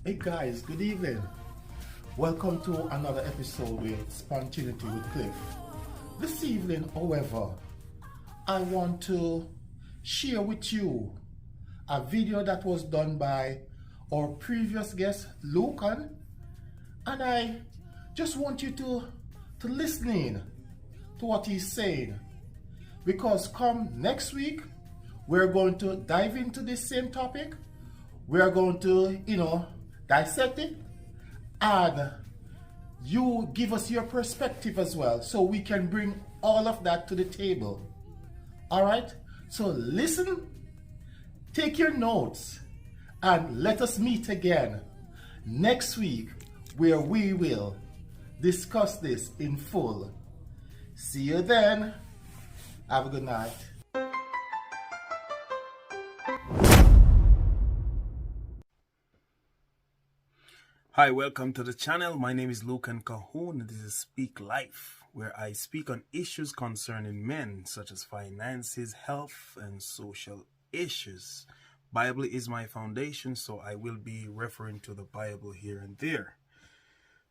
Hey guys, good evening. Welcome to another episode with Spontaneity with Cliff. This evening, however, I want to share with you a video that was done by our previous guest, Lucan, and I just want you to listen in to what he's saying because come next week, we're going to dive into this same topic. We are going to, dissect it and you give us your perspective as well so we can bring all of that to the table. All right? So listen, take your notes, and let us meet again next week where we will discuss this in full. See you then. Have a good night. Hi, welcome to the channel. My name is Lucan Cahoon. This is Speak Life, where I speak on issues concerning men, such as finances, health, and social issues. Bible is my foundation, so I will be referring to the Bible here and there.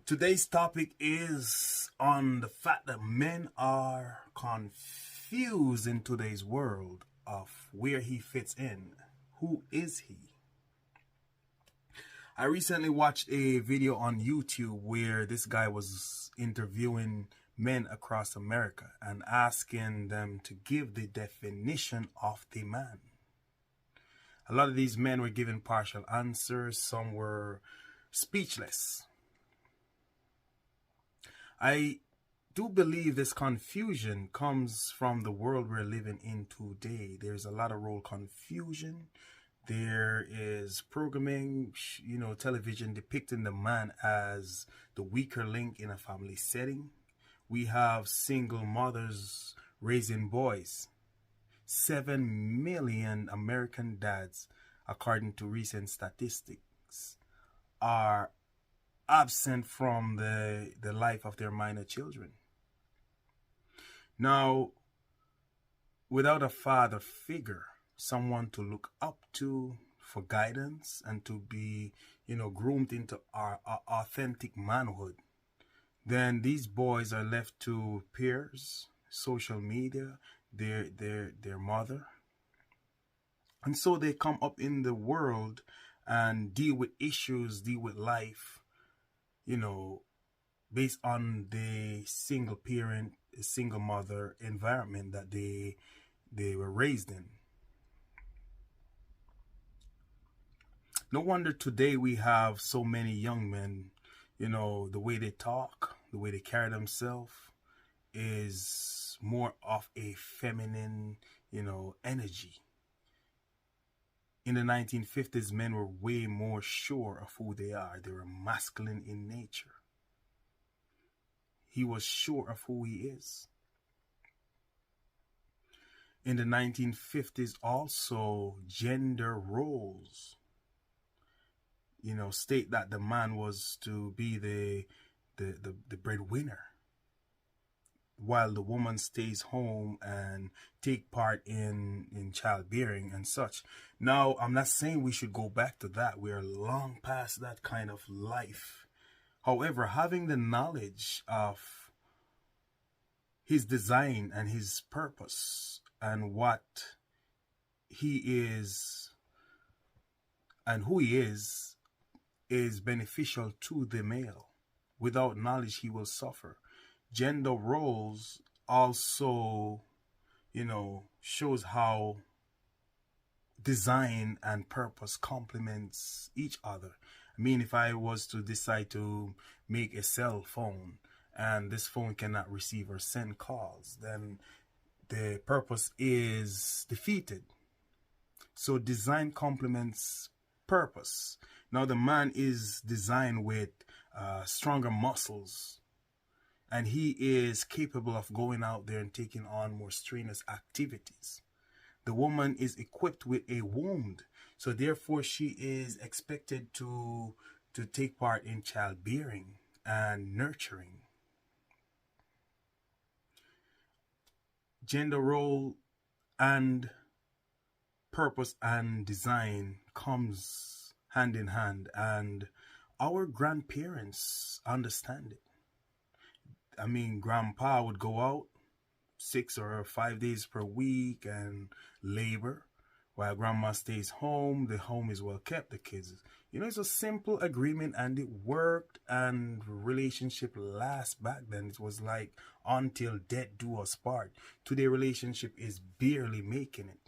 Today's topic is on the fact that men are confused in today's world of where he fits in. Who is he? I recently watched a video on YouTube where this guy was interviewing men across America and asking them to give the definition of the man. A lot of these men were giving partial answers. Some were speechless. I do believe this confusion comes from the world we're living in today. There's a lot of role confusion. There is programming, television depicting the man as the weaker link in a family setting. We have single mothers raising boys. 7 million American dads, according to recent statistics, are absent from the life of their minor children. Now, without a father figure, someone to look up to for guidance and to be, groomed into our authentic manhood, then these boys are left to peers, social media, their mother. And so they come up in the world and deal with issues, deal with life, based on the single parent, single mother environment that they were raised in. No wonder today we have so many young men, the way they talk, the way they carry themselves is more of a feminine, energy. In the 1950s, men were way more sure of who they are. They were masculine in nature. He was sure of who he is. In the 1950s, also, gender roles state that the man was to be the breadwinner, while the woman stays home and take part in childbearing and such. Now, I'm not saying we should go back to that. We are long past that kind of life. However, having the knowledge of his design and his purpose and what he is and who he is beneficial to the male. Without knowledge, he will suffer. Gender roles also, shows how design and purpose complements each other. I mean, if I was to decide to make a cell phone and this phone cannot receive or send calls, then the purpose is defeated. So design complements purpose. Now the man is designed with stronger muscles, and he is capable of going out there and taking on more strenuous activities. The woman is equipped with a womb, so therefore she is expected to take part in childbearing and nurturing. Gender role and purpose and design comes hand in hand, and our grandparents understand it. I mean, grandpa would go out 6 or 5 days per week and labor, while grandma stays home. The home is well kept, the kids. It's a simple agreement and it worked, and relationship lasts back then. It was like until death do us part. Today relationship is barely making it.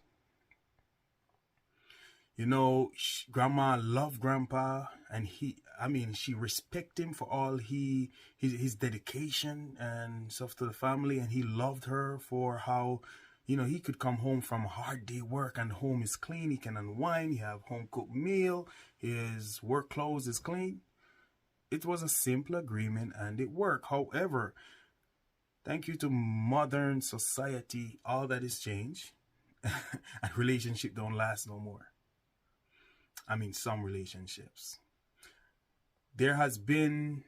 Grandma loved grandpa, and she respect him for all his dedication and stuff to the family, and he loved her for how, he could come home from a hard day work and home is clean. He can unwind, he have home cooked meal, his work clothes is clean. It was a simple agreement and it worked. However, thank you to modern society, all that is changed and relationship don't last no more. Some relationships. There has been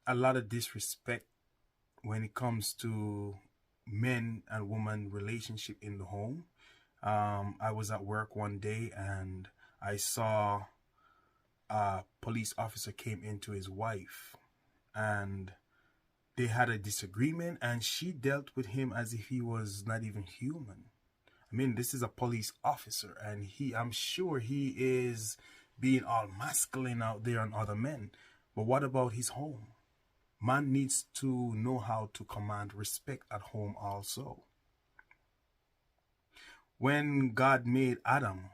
a lot of disrespect when it comes to men and women relationship in the home. I was at work one day and I saw a police officer came into his wife, and they had a disagreement, and she dealt with him as if he was not even human. This is a police officer, and I'm sure he is being all masculine out there on other men. But what about his home? Man needs to know how to command respect at home also. When God made Adam,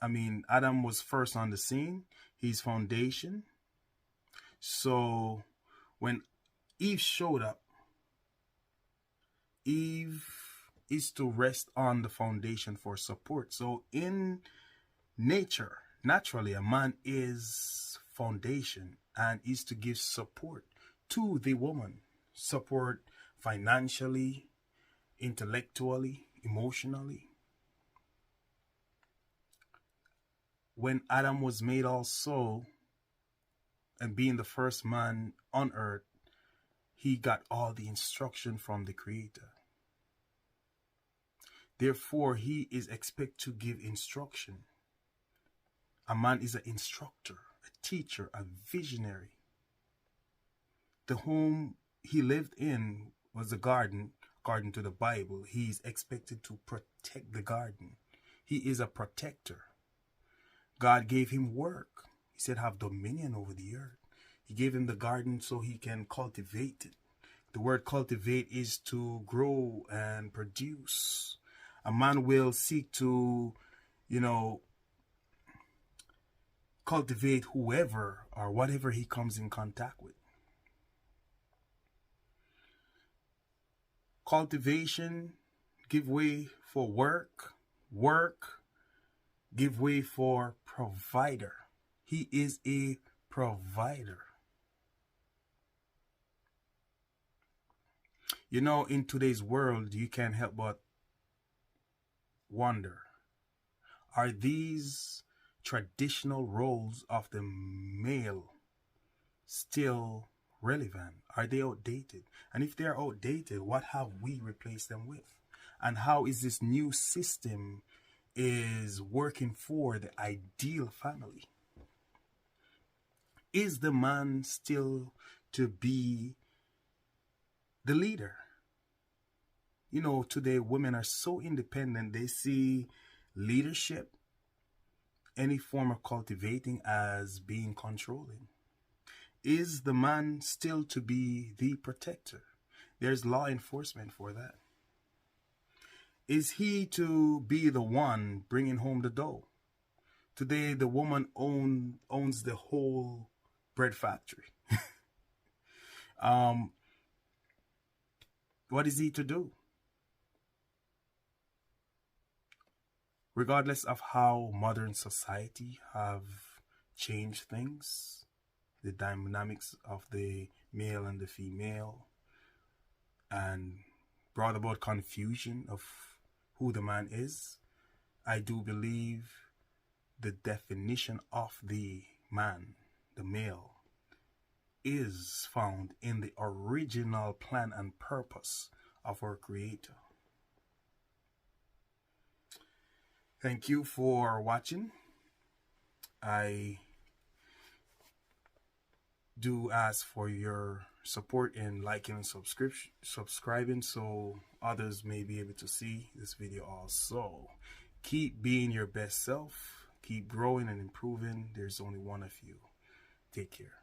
Adam was first on the scene, his foundation. So when Eve showed up, Eve is to rest on the foundation for support. So in nature, naturally, a man is foundation and is to give support to the woman. Support financially, intellectually, emotionally. When Adam was made also, and being the first man on earth, he got all the instruction from the Creator. Therefore, he is expected to give instruction. A man is an instructor, a teacher, a visionary. The home he lived in was a garden, according to the Bible. He is expected to protect the garden. He is a protector. God gave him work. He said, have dominion over the earth. He gave him the garden so he can cultivate it. The word cultivate is to grow and produce. A man will seek to, cultivate whoever or whatever he comes in contact with. Cultivation give way for work. Work give way for provider. He is a provider. In today's world, you can't help but wonder, are these traditional roles of the male still relevant? Are they outdated? And if they're outdated, what have we replaced them with? And how is this new system is working for the ideal family? Is the man still to be the leader? Today women are so independent, they see leadership, any form of cultivating, as being controlling. Is the man still to be the protector? There's law enforcement for that. Is he to be the one bringing home the dough? Today, the woman owns the whole bread factory. What is he to do? Regardless of how modern society have changed things, the dynamics of the male and the female, and brought about confusion of who the man is, I do believe the definition of the man, the male, is found in the original plan and purpose of our Creator. Thank you for watching. I do ask for your support in liking and subscribing so others may be able to see this video also. Keep being your best self. Keep growing and improving. There's only one of you. Take care.